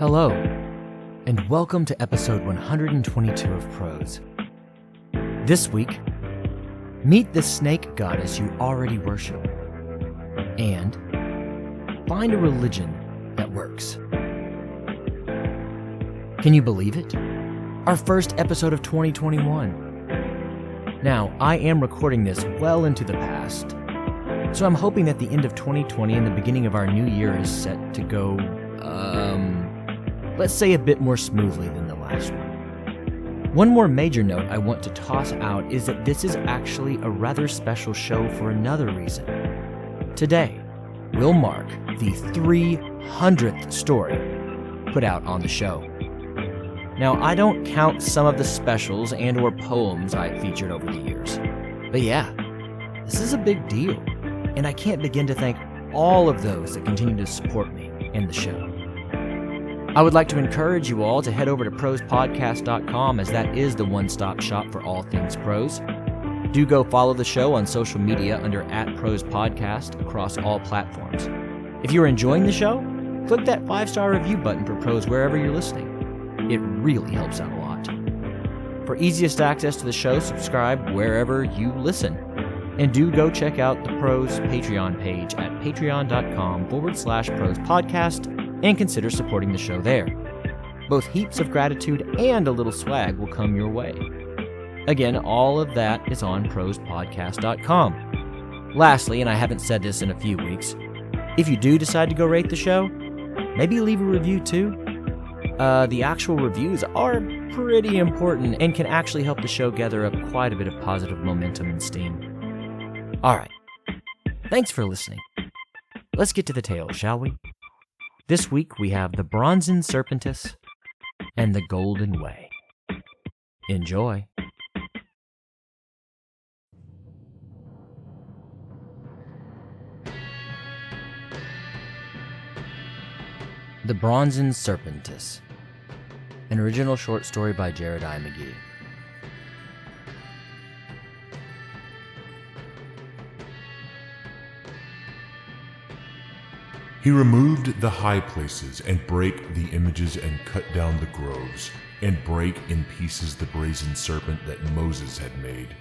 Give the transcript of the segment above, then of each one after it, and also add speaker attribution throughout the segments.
Speaker 1: Hello, and welcome to episode 122 of Prose. This week, meet the snake goddess you already worship, and find a religion that works. Can you believe it? Our first episode of 2021. Now, I am recording this well into the past, so I'm hoping that the end of 2020 and the beginning of our new year is set to go, let's say a bit more smoothly than the last one. One more major note I want to toss out is that this is actually a rather special show for another reason. Today, we'll mark the 300th story put out on the show. Now, I don't count some of the specials and or poems I've featured over the years. But yeah, this is a big deal, and I can't begin to thank all of those that continue to support me and the show. I would like to encourage you all to head over to prosepodcast.com, as that is the one-stop shop for all things prose. Do go follow the show on social media under @prosepodcast across all platforms. If you're enjoying the show, click that 5-star review button for Prose wherever you're listening. It really helps out a lot. For easiest access to the show, subscribe wherever you listen. And do go check out the Prose Patreon page at patreon.com/prosepodcast and consider supporting the show there. Both heaps of gratitude and a little swag will come your way. Again, all of that is on prosepodcast.com. Lastly, and I haven't said this in a few weeks, if you do decide to go rate the show, maybe leave a review too. The actual reviews are pretty important and can actually help the show gather up quite a bit of positive momentum and steam. Alright, thanks for listening. Let's get to the tale, shall we? This week we have the Bronzen Serpentess and the Golden Way. Enjoy. The Bronzen Serpentess, an original short story by Jeremiah McGee.
Speaker 2: He removed the high places, and brake the images, and cut down the groves, and brake in pieces the brazen serpent that Moses had made.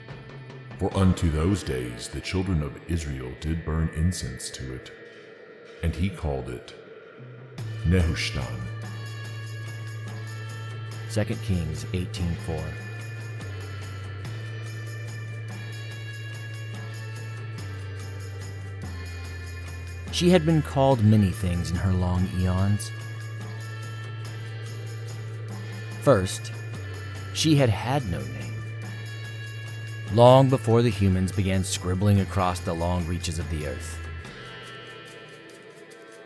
Speaker 2: For unto those days the children of Israel did burn incense to it, and he called it Nehushtan.
Speaker 1: 2 Kings 18:4. She had been called many things in her long eons. First, she had had no name. Long before the humans began scribbling across the long reaches of the earth.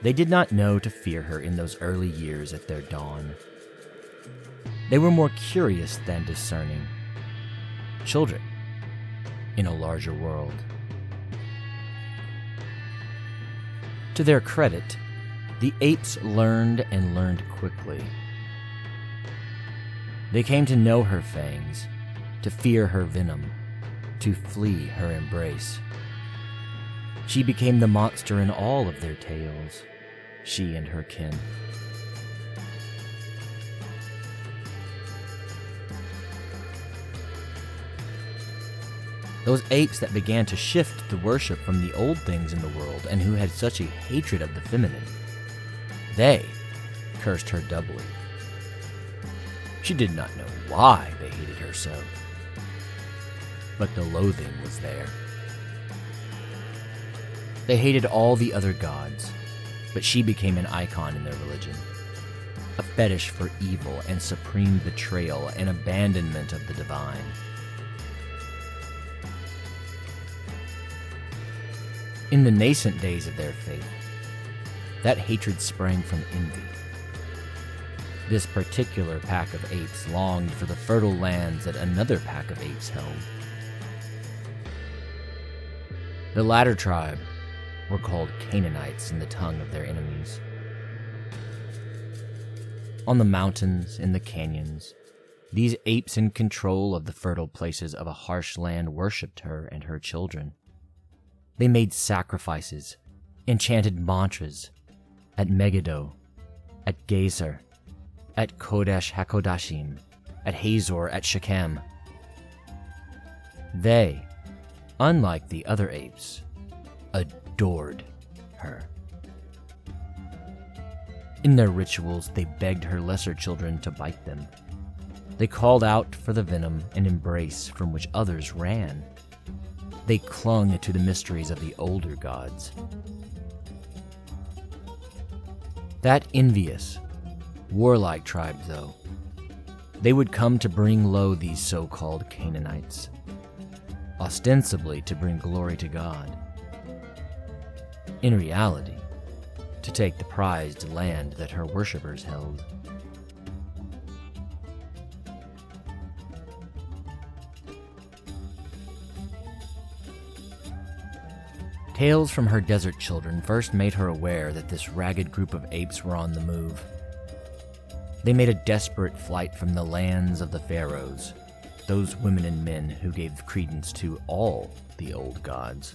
Speaker 1: They did not know to fear her in those early years at their dawn. They were more curious than discerning. Children in a larger world. To their credit, the apes learned and learned quickly. They came to know her fangs, to fear her venom, to flee her embrace. She became the monster in all of their tales, she and her kin. Those apes that began to shift the worship from the old things in the world and who had such a hatred of the feminine, they cursed her doubly. She did not know why they hated her so, but the loathing was there. They hated all the other gods, but she became an icon in their religion, a fetish for evil and supreme betrayal and abandonment of the divine. In the nascent days of their faith, that hatred sprang from envy. This particular pack of apes longed for the fertile lands that another pack of apes held. The latter tribe were called Canaanites in the tongue of their enemies. On the mountains, in the canyons, these apes in control of the fertile places of a harsh land worshipped her and her children. They made sacrifices, enchanted mantras, at Megiddo, at Gezer, at Kodesh HaKodashim, at Hazor, at Shechem. They, unlike the other apes, adored her. In their rituals, they begged her lesser children to bite them. They called out for the venom and embrace from which others ran. They clung to the mysteries of the older gods. That envious, warlike tribe, though, they would come to bring low these so-called Canaanites, ostensibly to bring glory to God. In reality, to take the prized land that her worshippers held. Tales from her desert children first made her aware that this ragged group of apes were on the move. They made a desperate flight from the lands of the pharaohs, those women and men who gave credence to all the old gods.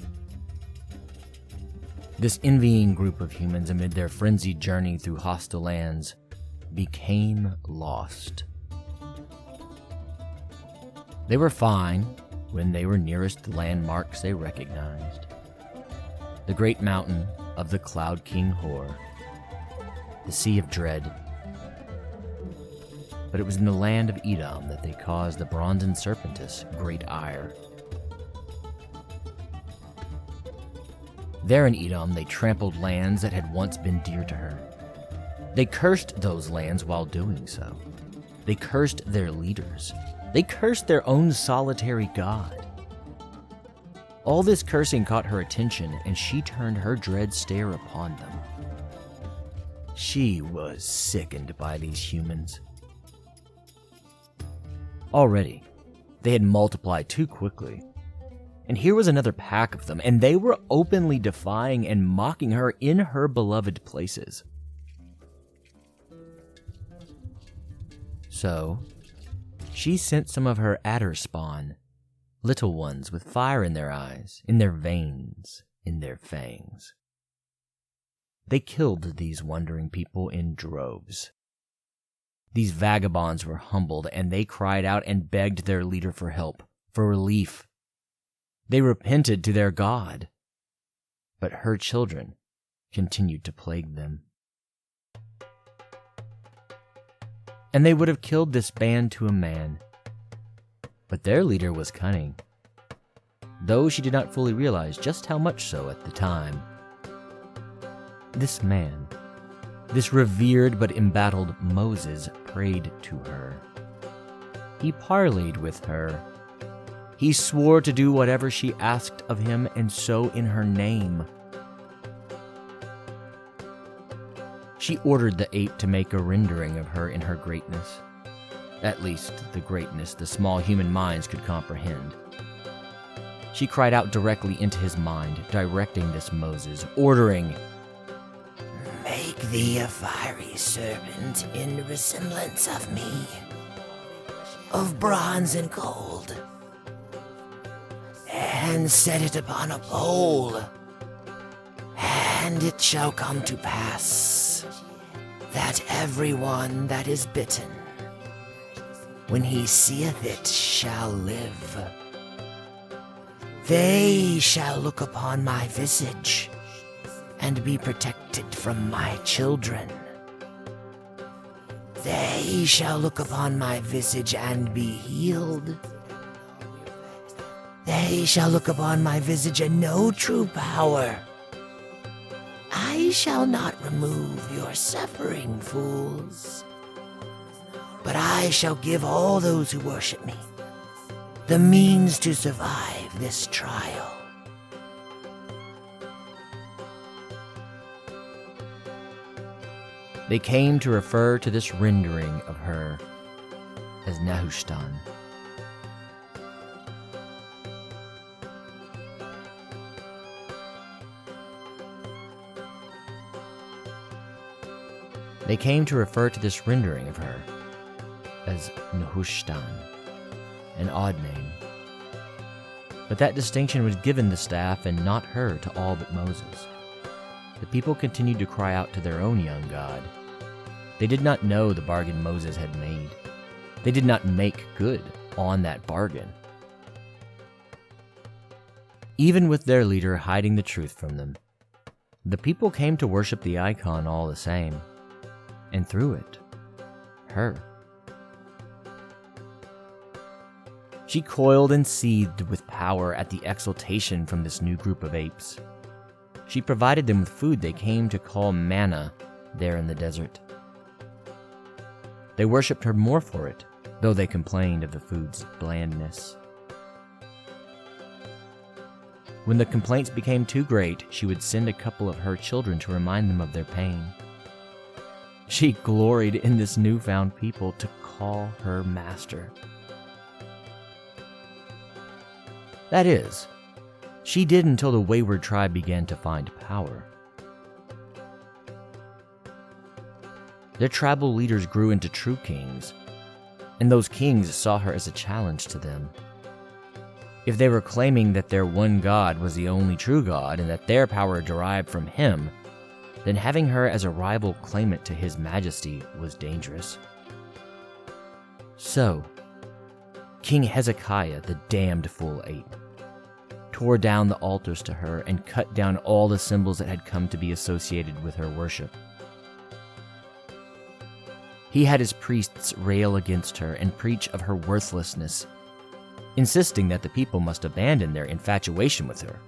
Speaker 1: This envying group of humans, amid their frenzied journey through hostile lands, became lost. They were fine when they were nearest the landmarks they recognized. The great mountain of the Cloud King Hor, the Sea of Dread. But it was in the land of Edom that they caused the Bronzen Serpentess great ire. There in Edom, they trampled lands that had once been dear to her. They cursed those lands while doing so. They cursed their leaders. They cursed their own solitary god. All this cursing caught her attention, and she turned her dread stare upon them. She was sickened by these humans. Already, they had multiplied too quickly. And here was another pack of them, and they were openly defying and mocking her in her beloved places. So, she sent some of her adder spawn, little ones with fire in their eyes, in their veins, in their fangs. They killed these wandering people in droves. These vagabonds were humbled, and they cried out and begged their leader for help, for relief. They repented to their God, but her children continued to plague them. And they would have killed this band to a man, but their leader was cunning, though she did not fully realize just how much so at the time. This man, this revered but embattled Moses, prayed to her. He parleyed with her. He swore to do whatever she asked of him, and so in her name. She ordered the ape to make a rendering of her in her greatness. At least the greatness the small human minds could comprehend. She cried out directly into his mind, directing this Moses, ordering, "Make thee a fiery serpent in resemblance of me, of bronze and gold, and set it upon a pole, and it shall come to pass that everyone that is bitten, when he seeth it, shall live. They shall look upon my visage, and be protected from my children. They shall look upon my visage and be healed. They shall look upon my visage and know true power. I shall not remove your suffering, fools, but I shall give all those who worship me the means to survive this trial." They came to refer to this rendering of her as Nehushtan. They came to refer to this rendering of her as Nehushtan, an odd name. But that distinction was given the staff and not her to all but Moses. The people continued to cry out to their own young god, They did not know the bargain Moses had made. They did not make good on that bargain. Even with their leader hiding the truth from them, the people came to worship the icon all the same, and through it, her. She coiled and seethed with power at the exaltation from this new group of apes. She provided them with food they came to call manna there in the desert. They worshipped her more for it, though they complained of the food's blandness. When the complaints became too great, she would send a couple of her children to remind them of their pain. She gloried in this newfound people to call her master. That is, she did until the wayward tribe began to find power. Their tribal leaders grew into true kings, and those kings saw her as a challenge to them. If they were claiming that their one God was the only true God and that their power derived from him, then having her as a rival claimant to his majesty was dangerous. So, King Hezekiah, the damned fool ape, tore down the altars to her and cut down all the symbols that had come to be associated with her worship. He had his priests rail against her and preach of her worthlessness, insisting that the people must abandon their infatuation with her,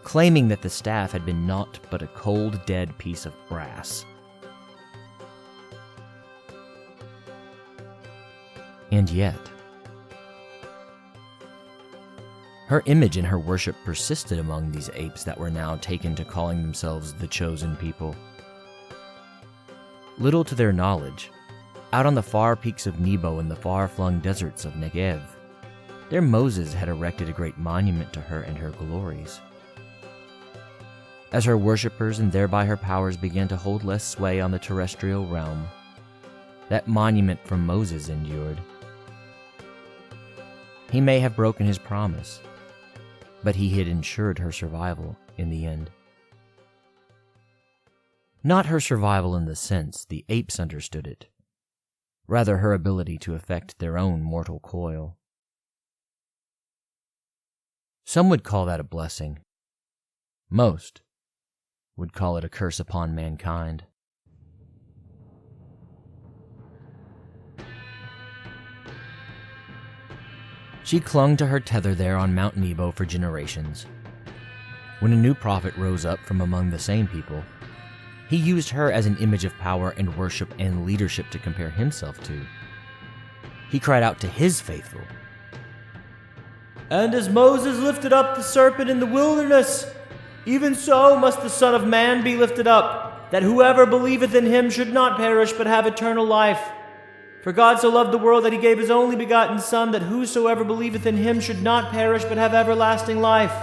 Speaker 1: claiming that the staff had been naught but a cold, dead piece of brass. And yet, her image and her worship persisted among these apes that were now taken to calling themselves the chosen people. Little to their knowledge, out on the far peaks of Nebo and the far-flung deserts of Negev, their Moses had erected a great monument to her and her glories. As her worshippers and thereby her powers began to hold less sway on the terrestrial realm, that monument from Moses endured. He may have broken his promise, but he had ensured her survival in the end. Not her survival in the sense the apes understood it, rather her ability to effect their own mortal coil. Some would call that a blessing. Most would call it a curse upon mankind. She clung to her tether there on Mount Nebo for generations. When a new prophet rose up from among the same people, he used her as an image of power and worship and leadership to compare himself to. He cried out to his faithful, "And as Moses lifted up the serpent in the wilderness, even so must the Son of Man be lifted up, that whoever believeth in him should not perish but have eternal life. For God so loved the world that he gave his only begotten Son, that whosoever believeth in him should not perish but have everlasting life."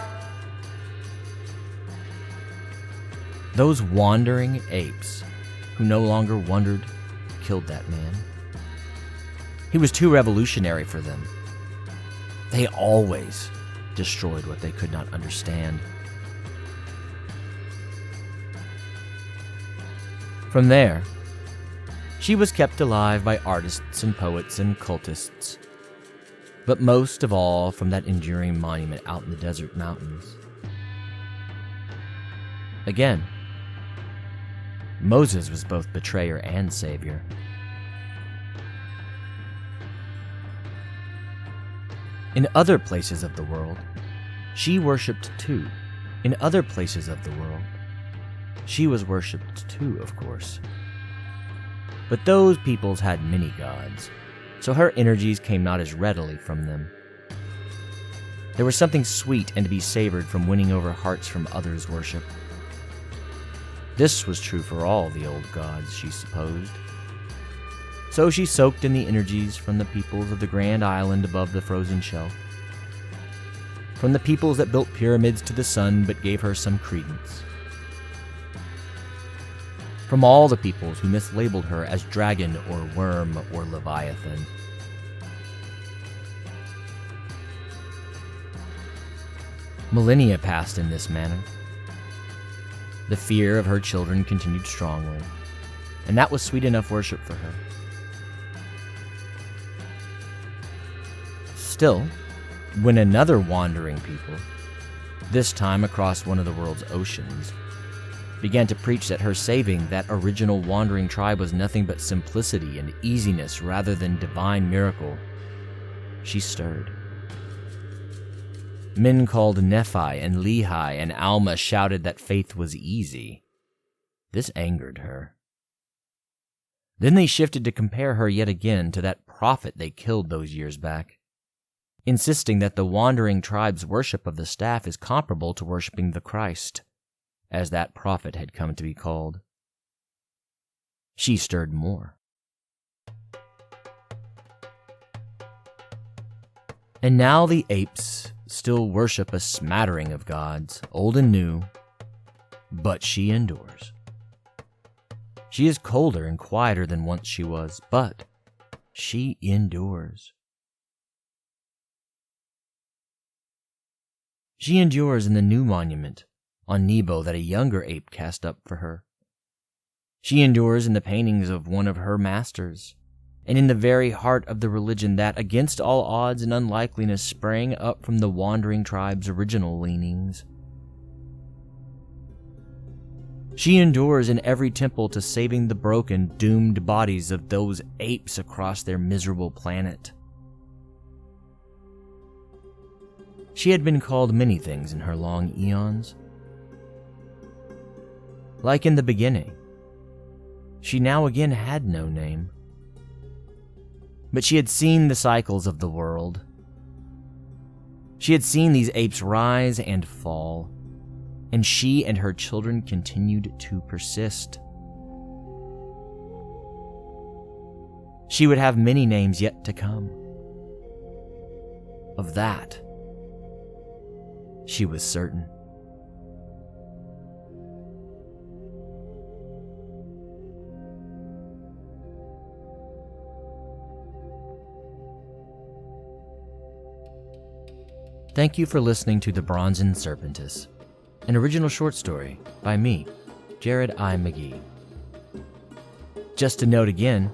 Speaker 1: Those wandering apes, who no longer wondered, killed that man. He was too revolutionary for them. They always destroyed what they could not understand. From there, she was kept alive by artists and poets and cultists, but most of all from that enduring monument out in the desert mountains. Again, Moses was both betrayer and savior. In other places of the world, she worshipped too. In other places of the world, she was worshipped too, of course. But those peoples had many gods, so her energies came not as readily from them. There was something sweet and to be savored from winning over hearts from others' worship. This was true for all the old gods, she supposed. So she soaked in the energies from the peoples of the grand island above the frozen shelf, from the peoples that built pyramids to the sun but gave her some credence, from all the peoples who mislabeled her as dragon or worm or leviathan. Millennia passed in this manner. The fear of her children continued strongly. and that was sweet enough worship for her. Still, when another wandering people, this time across one of the world's oceans, began to preach that her saving that original wandering tribe was nothing but simplicity and easiness rather than divine miracle, she stirred. Men called Nephi and Lehi and Alma shouted that faith was easy. This angered her. Then they shifted to compare her yet again to that prophet they killed those years back, insisting that the wandering tribe's worship of the staff is comparable to worshiping the Christ, as that prophet had come to be called. She stirred more. And now the apes still worship a smattering of gods, old and new, but she endures. She is colder and quieter than once she was, but she endures. She endures in the new monument on Nebo that a younger ape cast up for her. She endures in the paintings of one of her masters, and in the very heart of the religion that, against all odds and unlikeliness, sprang up from the wandering tribe's original leanings. She endures in every temple to saving the broken, doomed bodies of those apes across their miserable planet. She had been called many things in her long eons. Like in the beginning, she now again had no name. But she had seen the cycles of the world. She had seen these apes rise and fall, and she and her children continued to persist. She would have many names yet to come. Of that, she was certain. Thank you for listening to The Bronzen Serpentess, an original short story by me, Jared I. McGee. Just to note again,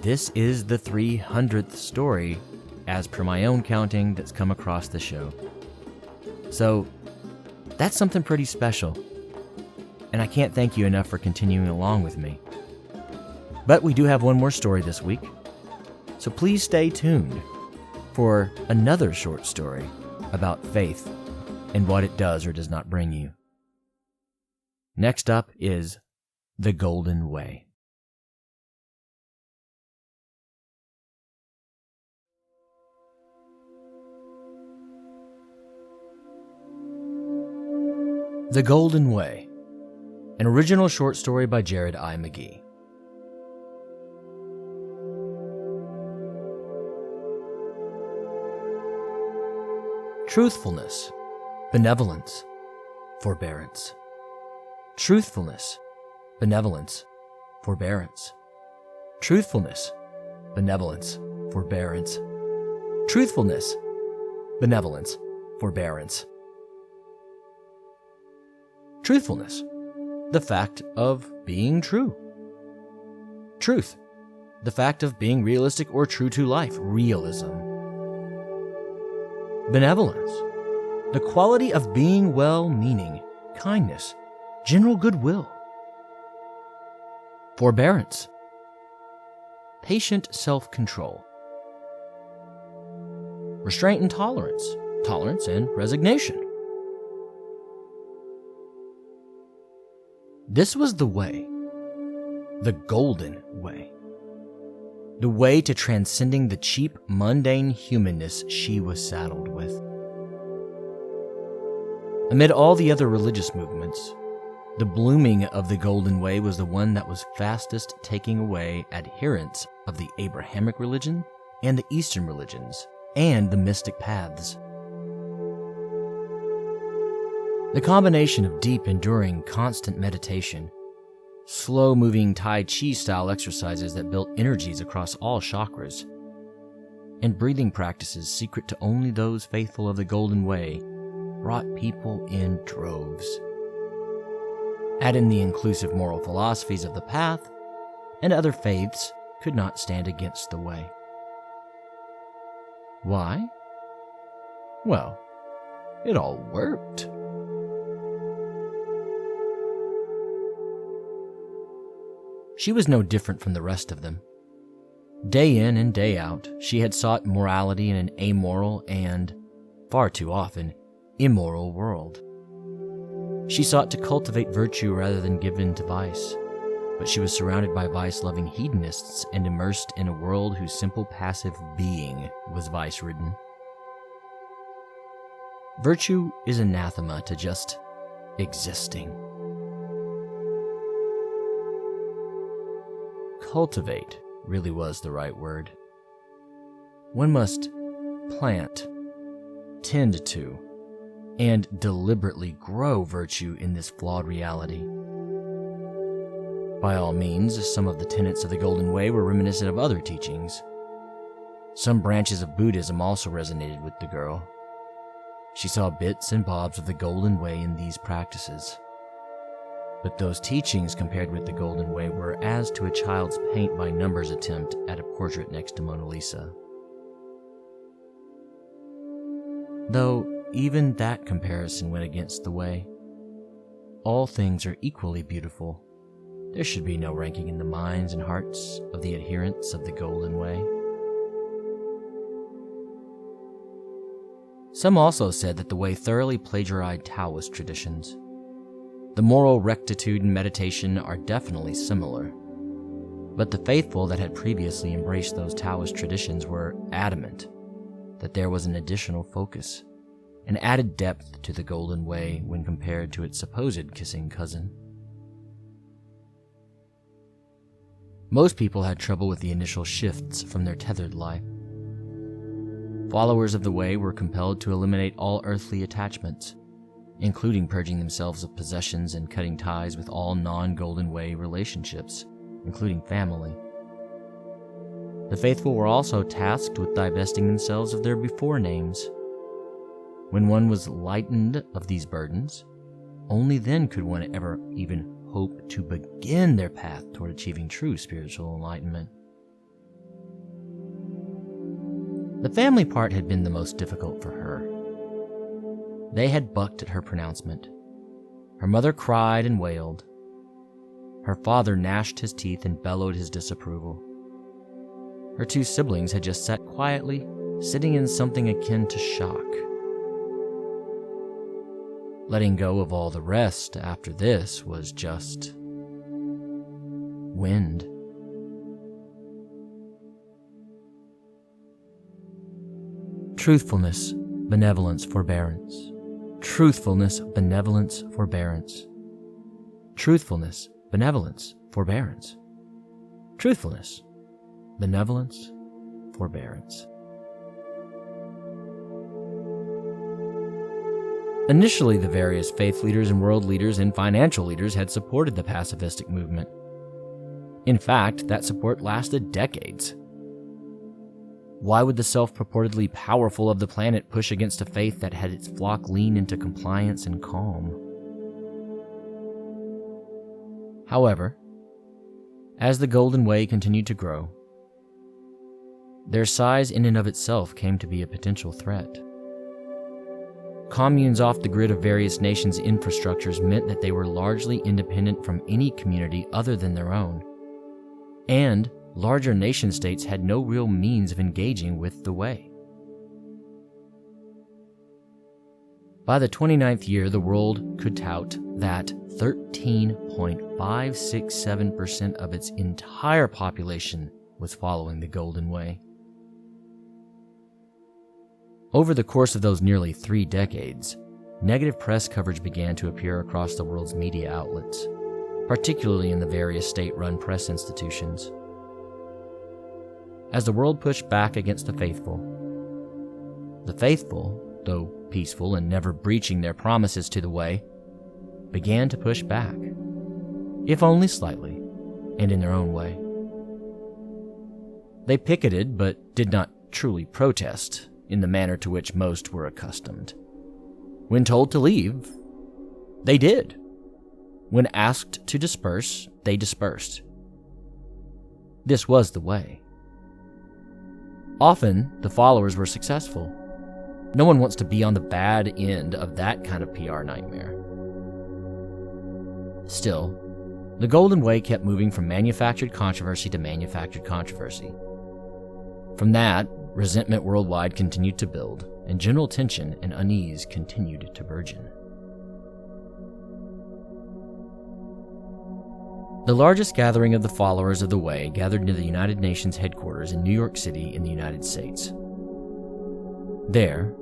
Speaker 1: this is the 300th story, as per my own counting, that's come across the show. So, that's something pretty special, and I can't thank you enough for continuing along with me. But we do have one more story this week, so please stay tuned for another short story about faith and what it does or does not bring you. Next up is The Golden Way. The Golden Way, an original short story by Jared I. McGee. Truthfulness, benevolence, forbearance. Truthfulness, benevolence, forbearance. Truthfulness, benevolence, forbearance. Truthfulness, benevolence, forbearance. Truthfulness, the fact of being true. Truth, the fact of being realistic or true to life, realism. Benevolence, the quality of being well-meaning, kindness, general goodwill. Forbearance, patient self-control. Restraint and tolerance, tolerance and resignation. This was the way, the golden way. The way to transcending the cheap, mundane humanness she was saddled with. Amid all the other religious movements, the blooming of the Golden Way was the one that was fastest taking away adherents of the Abrahamic religion and the Eastern religions and the mystic paths. The combination of deep, enduring, constant meditation, slow-moving Tai Chi-style exercises that built energies across all chakras, and breathing practices secret to only those faithful of the Golden Way brought people in droves. Add in the inclusive moral philosophies of the path, and other faiths could not stand against the way. Why? Well, it all worked. She was no different from the rest of them. Day in and day out, she had sought morality in an amoral and, far too often, immoral world. She sought to cultivate virtue rather than give in to vice, but she was surrounded by vice-loving hedonists and immersed in a world whose simple passive being was vice-ridden. Virtue is anathema to just existing. Cultivate really was the right word. One must plant, tend to, and deliberately grow virtue in this flawed reality. By all means, some of the tenets of the Golden Way were reminiscent of other teachings. Some branches of Buddhism also resonated with the girl. She saw bits and bobs of the Golden Way in these practices. But those teachings compared with the Golden Way were as to a child's paint-by-numbers attempt at a portrait next to Mona Lisa. Though even that comparison went against the way. All things are equally beautiful. There should be no ranking in the minds and hearts of the adherents of the Golden Way. Some also said that the Way thoroughly plagiarized Taoist traditions. The moral rectitude and meditation are definitely similar, but the faithful that had previously embraced those Taoist traditions were adamant that there was an additional focus, an added depth to the Golden Way when compared to its supposed kissing cousin. Most people had trouble with the initial shifts from their tethered life. Followers of the Way were compelled to eliminate all earthly attachments, including purging themselves of possessions and cutting ties with all non-Golden Way relationships, including family. The faithful were also tasked with divesting themselves of their before names. When one was lightened of these burdens, only then could one ever even hope to begin their path toward achieving true spiritual enlightenment. The family part had been the most difficult for her. They had bucked at her pronouncement. Her mother cried and wailed. Her father gnashed his teeth and bellowed his disapproval. Her two siblings had just sat quietly, sitting in something akin to shock. Letting go of all the rest after this was just wind. Truthfulness, benevolence, forbearance. Truthfulness, benevolence, forbearance. Truthfulness, benevolence, forbearance. Truthfulness, benevolence, forbearance. Initially, the various faith leaders and world leaders and financial leaders had supported the pacifistic movement. In fact, that support lasted decades. Why would the self-purportedly powerful of the planet push against a faith that had its flock lean into compliance and calm? However, as the Golden Way continued to grow, their size in and of itself came to be a potential threat. Communes off the grid of various nations' infrastructures meant that they were largely independent from any community other than their own, and larger nation-states had no real means of engaging with the Way. By the 29th year, the world could tout that 13.567% of its entire population was following the Golden Way. Over the course of those nearly 3 decades, negative press coverage began to appear across the world's media outlets, particularly in the various state-run press institutions. As the world pushed back against the faithful, though peaceful and never breaching their promises to the Way, began to push back, if only slightly, and in their own way. They picketed, but did not truly protest in the manner to which most were accustomed. When told to leave, they did. When asked to disperse, they dispersed. This was the way. Often, the followers were successful. No one wants to be on the bad end of that kind of PR nightmare. Still, the Golden Way kept moving from manufactured controversy to manufactured controversy. From that, resentment worldwide continued to build, and general tension and unease continued to burgeon. The largest gathering of the followers of the Way gathered near the United Nations headquarters in New York City in the United States. There,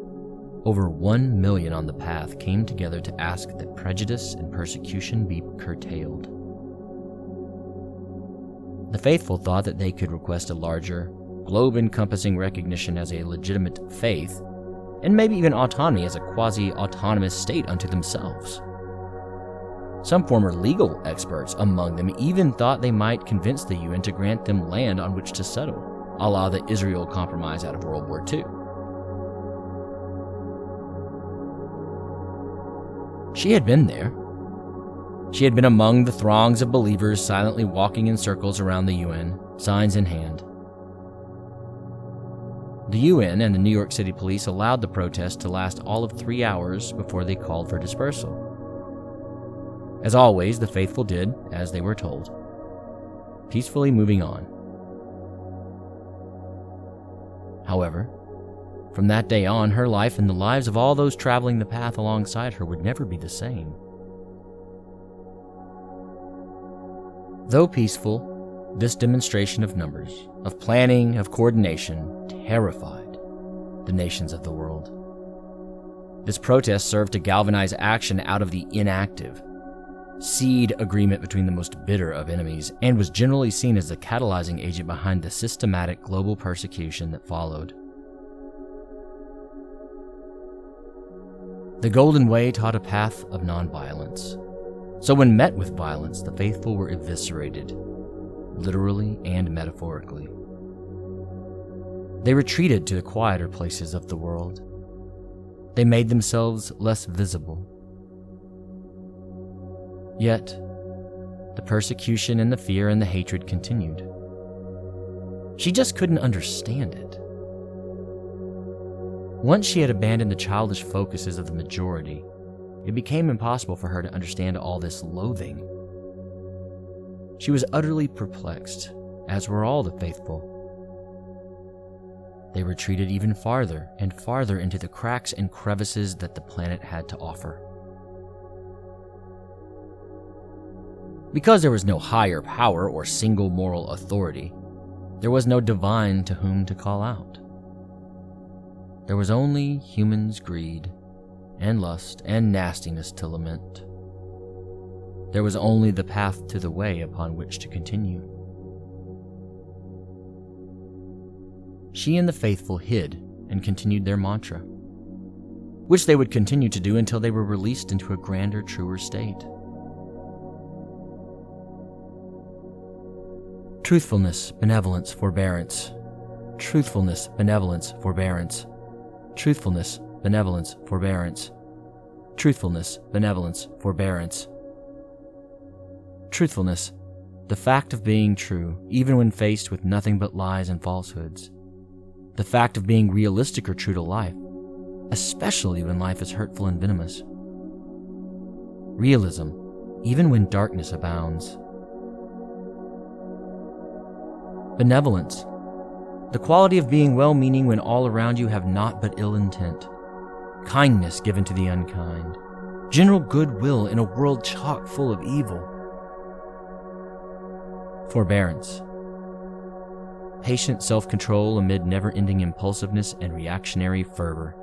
Speaker 1: over 1 million on the path came together to ask that prejudice and persecution be curtailed. The faithful thought that they could request a larger, globe-encompassing recognition as a legitimate faith, and maybe even autonomy as a quasi-autonomous state unto themselves. Some former legal experts among them even thought they might convince the UN to grant them land on which to settle, a la the Israel Compromise out of World War II. She had been there. She had been among the throngs of believers silently walking in circles around the UN, signs in hand. The UN and the New York City police allowed the protest to last all of 3 hours before they called for dispersal. As always, the faithful did as they were told, peacefully moving on. However, from that day on, her life and the lives of all those traveling the path alongside her would never be the same. Though peaceful, this demonstration of numbers, of planning, of coordination, terrified the nations of the world. This protest served to galvanize action out of the inactive, seed agreement between the most bitter of enemies, and was generally seen as the catalyzing agent behind the systematic global persecution that followed. The Golden Way taught a path of nonviolence. So when met with violence, the faithful were eviscerated, literally and metaphorically. They retreated to the quieter places of the world. They made themselves less visible. Yet, the persecution and the fear and the hatred continued. She just couldn't understand it. Once she had abandoned the childish focuses of the majority, it became impossible for her to understand all this loathing. She was utterly perplexed, as were all the faithful. They retreated even farther and farther into the cracks and crevices that the planet had to offer. Because there was no higher power or single moral authority, there was no divine to whom to call out. There was only humans' greed and lust and nastiness to lament. There was only the path to the way upon which to continue. She and the faithful hid and continued their mantra, which they would continue to do until they were released into a grander, truer state. Truthfulness, benevolence, forbearance. Truthfulness, benevolence, forbearance. Truthfulness, benevolence, forbearance. Truthfulness, benevolence, forbearance. Truthfulness, the fact of being true, even when faced with nothing but lies and falsehoods. The fact of being realistic or true to life, especially when life is hurtful and venomous. Realism, even when darkness abounds. Benevolence, the quality of being well-meaning when all around you have naught but ill intent. Kindness given to the unkind. General goodwill in a world chock full of evil. Forbearance, patient self-control amid never-ending impulsiveness and reactionary fervor.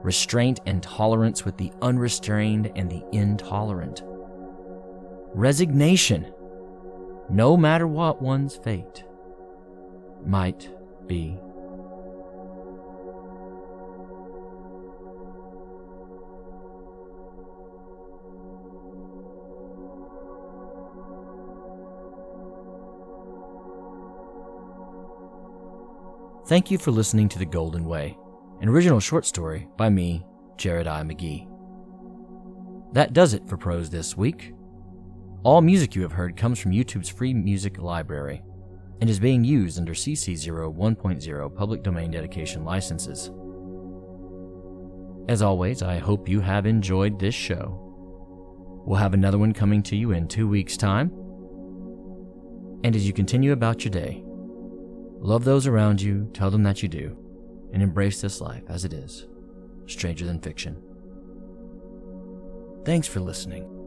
Speaker 1: Restraint and tolerance with the unrestrained and the intolerant. Resignation, no matter what one's fate might be. Thank you for listening to The Golden Way, an original short story by me, Jared I. McGee. That does it for Prose this week. All music you have heard comes from YouTube's free music library. and is being used under CC 01.0 public domain dedication licenses. As always, I hope you have enjoyed this show. We'll have another one coming to you in 2 weeks' time. And as you continue about your day, love those around you, tell them that you do, and embrace this life as it is, stranger than fiction. Thanks for listening.